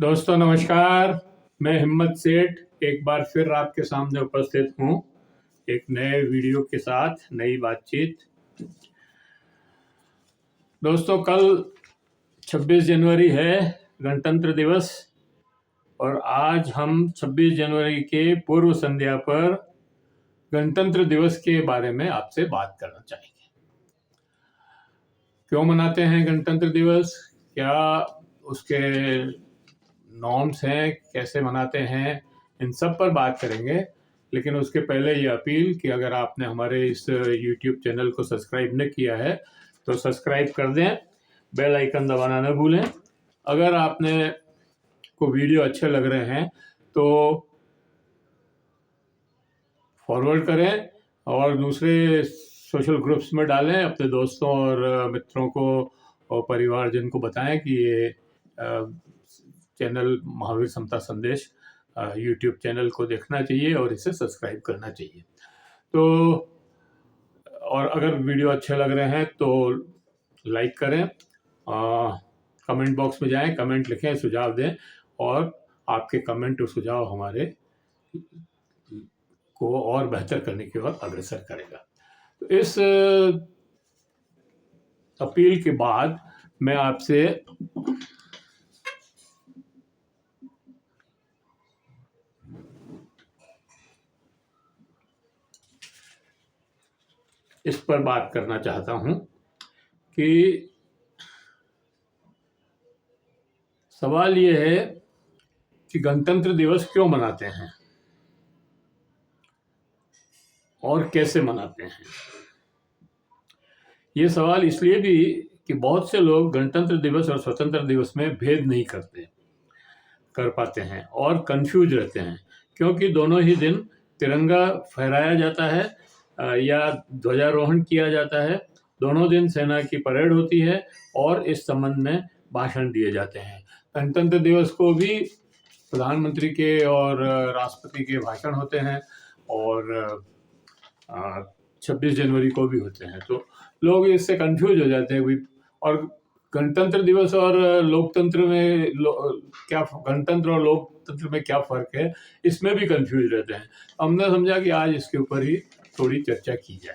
दोस्तों नमस्कार। मैं हिम्मत सेठ एक बार फिर आपके सामने उपस्थित हूँ एक नए वीडियो के साथ, नई बातचीत। दोस्तों कल 26 जनवरी है, गणतंत्र दिवस, और आज हम 26 जनवरी के पूर्व संध्या पर गणतंत्र दिवस के बारे में आपसे बात करना चाहेंगे। क्यों मनाते हैं गणतंत्र दिवस, क्या उसके नॉर्म्स हैं, कैसे मनाते हैं, इन सब पर बात करेंगे। लेकिन उसके पहले ये अपील कि अगर आपने हमारे इस YouTube चैनल को सब्सक्राइब न किया है तो सब्सक्राइब कर दें, बेल आइकन दबाना न भूलें। अगर आपने को वीडियो अच्छे लग रहे हैं तो फॉरवर्ड करें और दूसरे सोशल ग्रुप्स में डालें, अपने दोस्तों और मित्रों को और परिवारजन को बताएं कि ये चैनल महावीर समता संदेश YouTube चैनल को देखना चाहिए और इसे सब्सक्राइब करना चाहिए। तो और अगर वीडियो अच्छे लग रहे हैं तो लाइक करें, कमेंट बॉक्स में जाएं, कमेंट लिखें, सुझाव दें, और आपके कमेंट और सुझाव हमारे को और बेहतर करने की ओर अग्रसर करेगा। तो इस अपील के बाद मैं आपसे इस पर बात करना चाहता हूं कि सवाल ये है कि गणतंत्र दिवस क्यों मनाते हैं और कैसे मनाते हैं। ये सवाल इसलिए भी कि बहुत से लोग गणतंत्र दिवस और स्वतंत्रता दिवस में भेद नहीं कर पाते हैं और कंफ्यूज रहते हैं, क्योंकि दोनों ही दिन तिरंगा फहराया जाता है या ध्वजारोहण किया जाता है। दोनों दिन सेना की परेड होती है और इस संबंध में भाषण दिए जाते हैं। गणतंत्र दिवस को भी प्रधानमंत्री के और राष्ट्रपति के भाषण होते हैं और 26 जनवरी को भी होते हैं। तो लोग इससे कंफ्यूज हो जाते हैं। और गणतंत्र दिवस और लोकतंत्र में क्या, गणतंत्र और लोकतंत्र में क्या फर्क है, इसमें भी कंफ्यूज रहते हैं। हमने समझा कि आज इसके ऊपर ही थोड़ी चर्चा की जाए।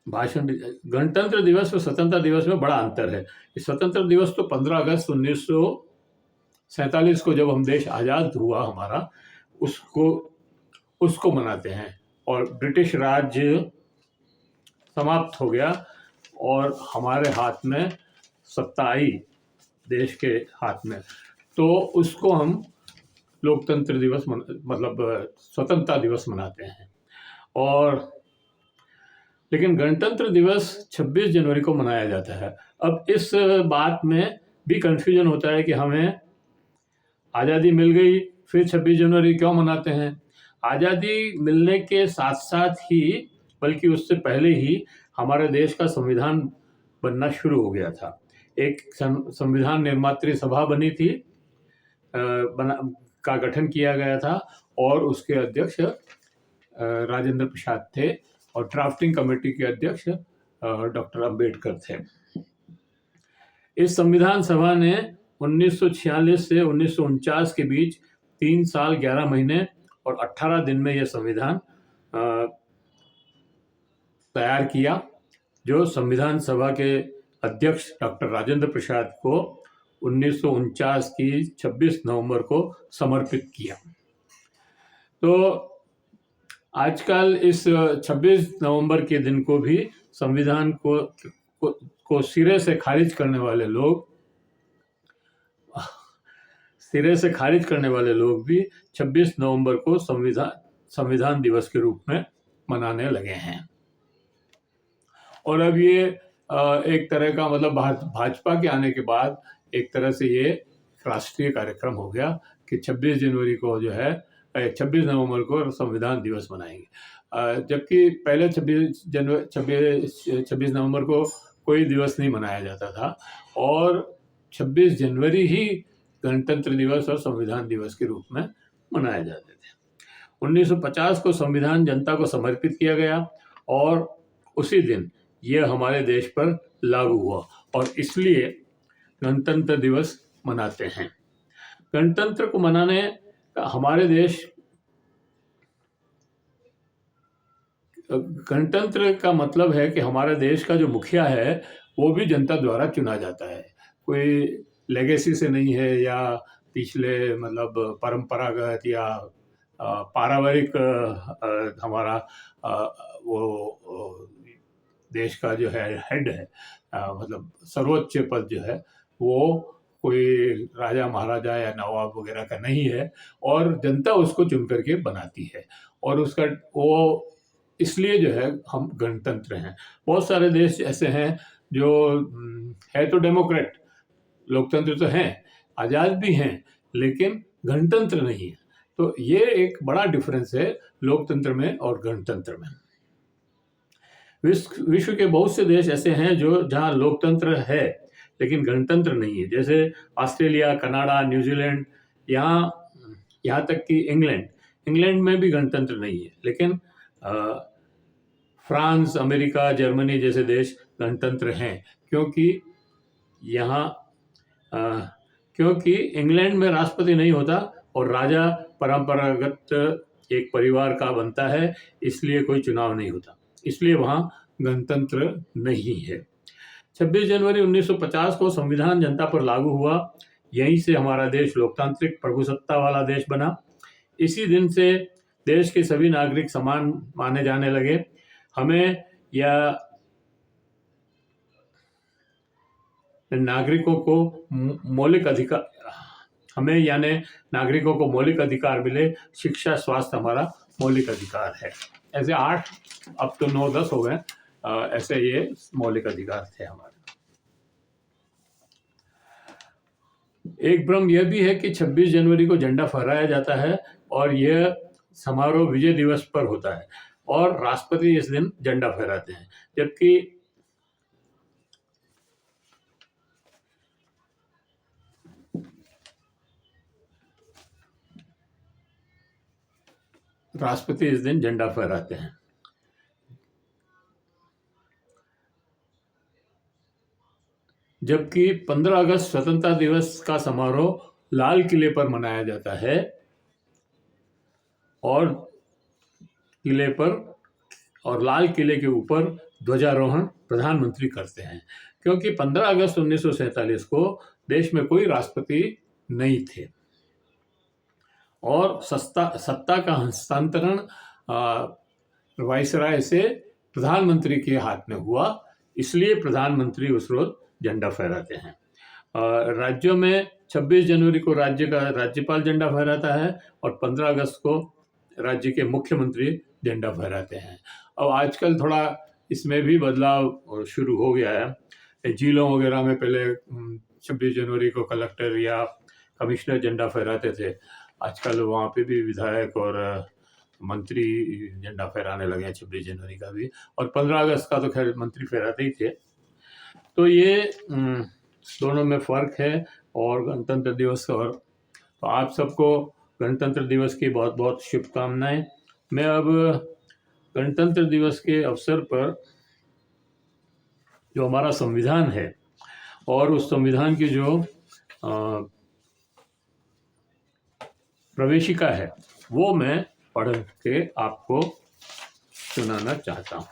भाषण, गणतंत्र दिवस और स्वतंत्रता दिवस में बड़ा अंतर है। स्वतंत्रता दिवस तो 15 अगस्त 1947 को जब हम देश आज़ाद हुआ हमारा, उसको मनाते हैं, और ब्रिटिश राज्य समाप्त हो गया और हमारे हाथ में सत्ता आई, देश के हाथ में, तो उसको हम लोकतंत्र दिवस मतलब स्वतंत्रता दिवस मनाते हैं। और लेकिन गणतंत्र दिवस 26 जनवरी को मनाया जाता है। अब इस बात में भी कन्फ्यूजन होता है कि हमें आज़ादी मिल गई, फिर 26 जनवरी क्यों मनाते हैं। आज़ादी मिलने के साथ साथ ही, बल्कि उससे पहले ही, हमारे देश का संविधान बनना शुरू हो गया था। एक संविधान निर्मात्री सभा बनी थी, का गठन किया गया था, और उसके अध्यक्ष राजेंद्र प्रसाद थे, और ड्राफ्टिंग कमेटी के अध्यक्ष डॉक्टर अंबेडकर थे। इस संविधान सभा ने 1946 से 1949 के बीच 3 साल 11 महीने और 18 दिन में यह संविधान तैयार किया, जो संविधान सभा के अध्यक्ष डॉक्टर राजेंद्र प्रसाद को 1949 की 26 नवंबर को समर्पित किया। तो आजकल इस 26 नवंबर के दिन को भी संविधान को सिरे से खारिज करने वाले लोग भी 26 नवंबर को संविधान दिवस के रूप में मनाने लगे हैं। और अब ये एक तरह का, मतलब भाजपा के आने के बाद एक तरह से ये राष्ट्रीय कार्यक्रम हो गया कि 26 जनवरी को जो है 26 नवंबर को संविधान दिवस मनाएंगे। जबकि पहले 26 नवंबर को कोई दिवस नहीं मनाया जाता था, और 26 जनवरी ही गणतंत्र दिवस और संविधान दिवस के रूप में मनाए जाते थे। 1950 को संविधान जनता को समर्पित किया गया, और उसी दिन यह हमारे देश पर लागू हुआ और इसलिए गणतंत्र दिवस मनाते हैं। गणतंत्र को मनाने का हमारे देश, गणतंत्र का मतलब है कि हमारे देश का जो मुखिया है वो भी जनता द्वारा चुना जाता है, कोई लेगेसी से नहीं है या पिछले मतलब परंपरागत या पारिवारिक हमारा वो देश का जो है हेड है, मतलब सर्वोच्च पद जो है वो कोई राजा महाराजा या नवाब वगैरह का नहीं है और जनता उसको चुन करके बनाती है और उसका वो इसलिए जो है हम गणतंत्र हैं। बहुत सारे देश ऐसे हैं जो है तो डेमोक्रेट, लोकतंत्र तो हैं, आज़ाद भी हैं, लेकिन गणतंत्र नहीं है। तो ये एक बड़ा डिफरेंस है लोकतंत्र में और गणतंत्र में। विश्व के बहुत से देश ऐसे हैं जो जहाँ लोकतंत्र है लेकिन गणतंत्र नहीं है, जैसे ऑस्ट्रेलिया, कनाडा, न्यूजीलैंड, यहाँ तक कि इंग्लैंड में भी गणतंत्र नहीं है, लेकिन फ्रांस, अमेरिका, जर्मनी जैसे देश गणतंत्र हैं क्योंकि इंग्लैंड में राष्ट्रपति नहीं होता और राजा परंपरागत एक परिवार का बनता है, इसलिए कोई चुनाव नहीं होता, इसलिए वहाँ गणतंत्र नहीं है। 26 जनवरी 1950 को संविधान जनता पर लागू हुआ, यहीं से हमारा देश लोकतांत्रिक प्रभुसत्ता वाला देश बना। इसी दिन से देश के सभी नागरिक समान माने जाने लगे। हमें या नागरिकों को मौलिक अधिकार मिले। शिक्षा, स्वास्थ्य हमारा मौलिक अधिकार है। ऐसे 8 अब तो 9-10 हो गए, ऐसे ये मौलिक अधिकार थे हमारे। एक भ्रम यह भी है कि 26 जनवरी को झंडा फहराया जाता है और यह समारोह विजय दिवस पर होता है और राष्ट्रपति इस दिन झंडा फहराते हैं, जबकि राष्ट्रपति इस दिन झंडा फहराते हैं। जबकि 15 अगस्त स्वतंत्रता दिवस का समारोह लाल किले पर मनाया जाता है और लाल किले के ऊपर ध्वजारोहण प्रधानमंत्री करते हैं, क्योंकि 15 अगस्त 1947 को देश में कोई राष्ट्रपति नहीं थे और सत्ता का हस्तांतरण वाइसराय से प्रधानमंत्री के हाथ में हुआ, इसलिए प्रधानमंत्री उस रोज झंडा फहराते हैं। राज्यों में 26 जनवरी को राज्य का राज्यपाल झंडा फहराता है और 15 अगस्त को राज्य के मुख्यमंत्री झंडा फहराते हैं। अब आजकल थोड़ा इसमें भी बदलाव शुरू हो गया है। जिलों वगैरह में पहले 26 जनवरी को कलेक्टर या कमिश्नर झंडा फहराते थे, आजकल वहाँ पे भी विधायक और मंत्री झंडा फहराने लगे हैं 26 जनवरी का भी, और 15 अगस्त का तो खैर मंत्री फहराते ही थे। तो ये दोनों में फ़र्क है और गणतंत्र दिवस और तो आप सबको गणतंत्र दिवस की बहुत बहुत शुभकामनाएं। मैं अब गणतंत्र दिवस के अवसर पर जो हमारा संविधान है और उस संविधान की जो प्रवेशिका है वो मैं पढ़ के आपको सुनाना चाहता हूँ।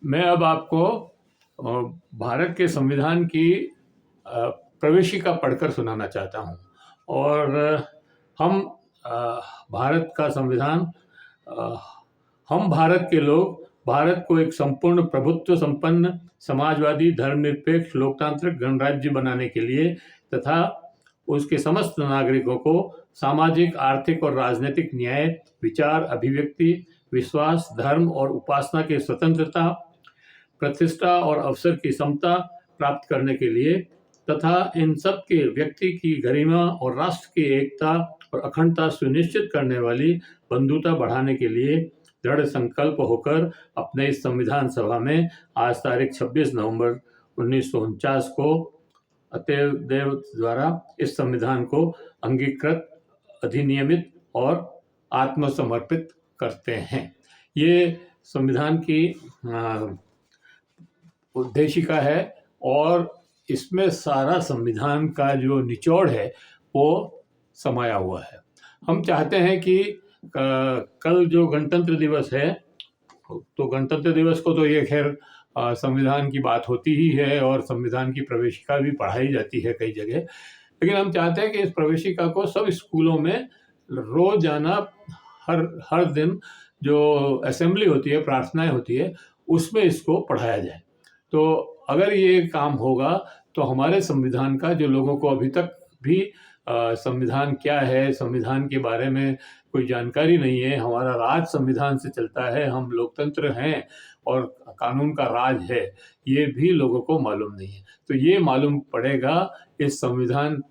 मैं अब आपको भारत के संविधान की प्रवेशिका पढ़कर सुनाना चाहता हूँ और हम भारत का संविधान, हम भारत के लोग भारत को एक संपूर्ण प्रभुत्व संपन्न समाजवादी धर्मनिरपेक्ष लोकतांत्रिक गणराज्य बनाने के लिए तथा उसके समस्त नागरिकों को सामाजिक, आर्थिक और राजनीतिक न्याय, विचार, अभिव्यक्ति, विश्वास, धर्म और उपासना की स्वतंत्रता, प्रतिष्ठा और अवसर की समता प्राप्त करने के लिए तथा इन सब के व्यक्ति की गरिमा और राष्ट्र की एकता और अखंडता सुनिश्चित करने वाली बंधुता बढ़ाने के लिए दृढ़ संकल्प होकर अपने इस संविधान सभा में आज तारीख 26 नवंबर 1949 को अतएव द्वारा इस संविधान को अंगीकृत, अधिनियमित और आत्मसमर्पित करते हैं। ये संविधान की उद्देशिका है और इसमें सारा संविधान का जो निचोड़ है वो समाया हुआ है। हम चाहते हैं कि कल जो गणतंत्र दिवस है, तो गणतंत्र दिवस को तो ये खैर संविधान की बात होती ही है और संविधान की प्रवेशिका भी पढ़ाई जाती है कई जगह, लेकिन हम चाहते हैं कि इस प्रवेशिका को सब स्कूलों में रोजाना हर दिन जो असेंबली होती है, प्रार्थनाएं होती है, उसमें इसको पढ़ाया जाए। तो अगर ये काम होगा तो हमारे संविधान का, जो लोगों को अभी तक भी संविधान क्या है, संविधान के बारे में कोई जानकारी नहीं है, हमारा राज संविधान से चलता है, हम लोकतंत्र हैं और कानून का राज है, ये भी लोगों को मालूम नहीं है। तो ये मालूम पड़ेगा इस संविधान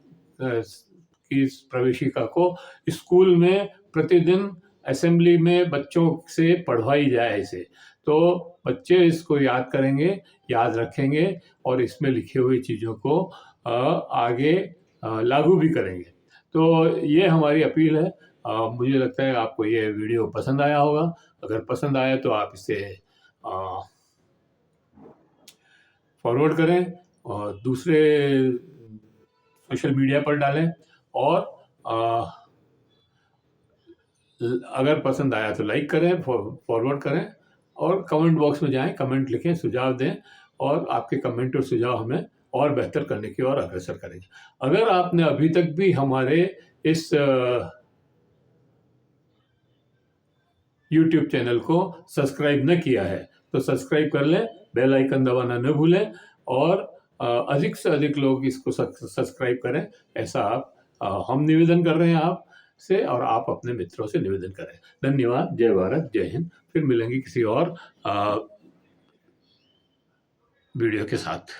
की प्रवेशिका को स्कूल में प्रतिदिन असेंबली में बच्चों से पढ़वाई जाए इसे, तो बच्चे इसको याद करेंगे, याद रखेंगे और इसमें लिखी हुई चीज़ों को आगे लागू भी करेंगे। तो ये हमारी अपील है। मुझे लगता है आपको ये वीडियो पसंद आया होगा। अगर पसंद आया तो आप इसे फॉरवर्ड करें और दूसरे सोशल मीडिया पर डालें, और अगर पसंद आया तो लाइक करें, फॉरवर्ड करें और कमेंट बॉक्स में जाएं, कमेंट लिखें, सुझाव दें और आपके कमेंट और सुझाव हमें और बेहतर करने की ओर अग्रसर करेंगे। अगर आपने अभी तक भी हमारे इस YouTube चैनल को सब्सक्राइब न किया है तो सब्सक्राइब कर लें, बेल आइकन दबाना न भूलें और अधिक से अधिक लोग इसको सब्सक्राइब करें, ऐसा हम निवेदन कर रहे हैं आप से, और आप अपने मित्रों से निवेदन करें। धन्यवाद। जय भारत, जय हिंद। फिर मिलेंगे किसी और वीडियो के साथ।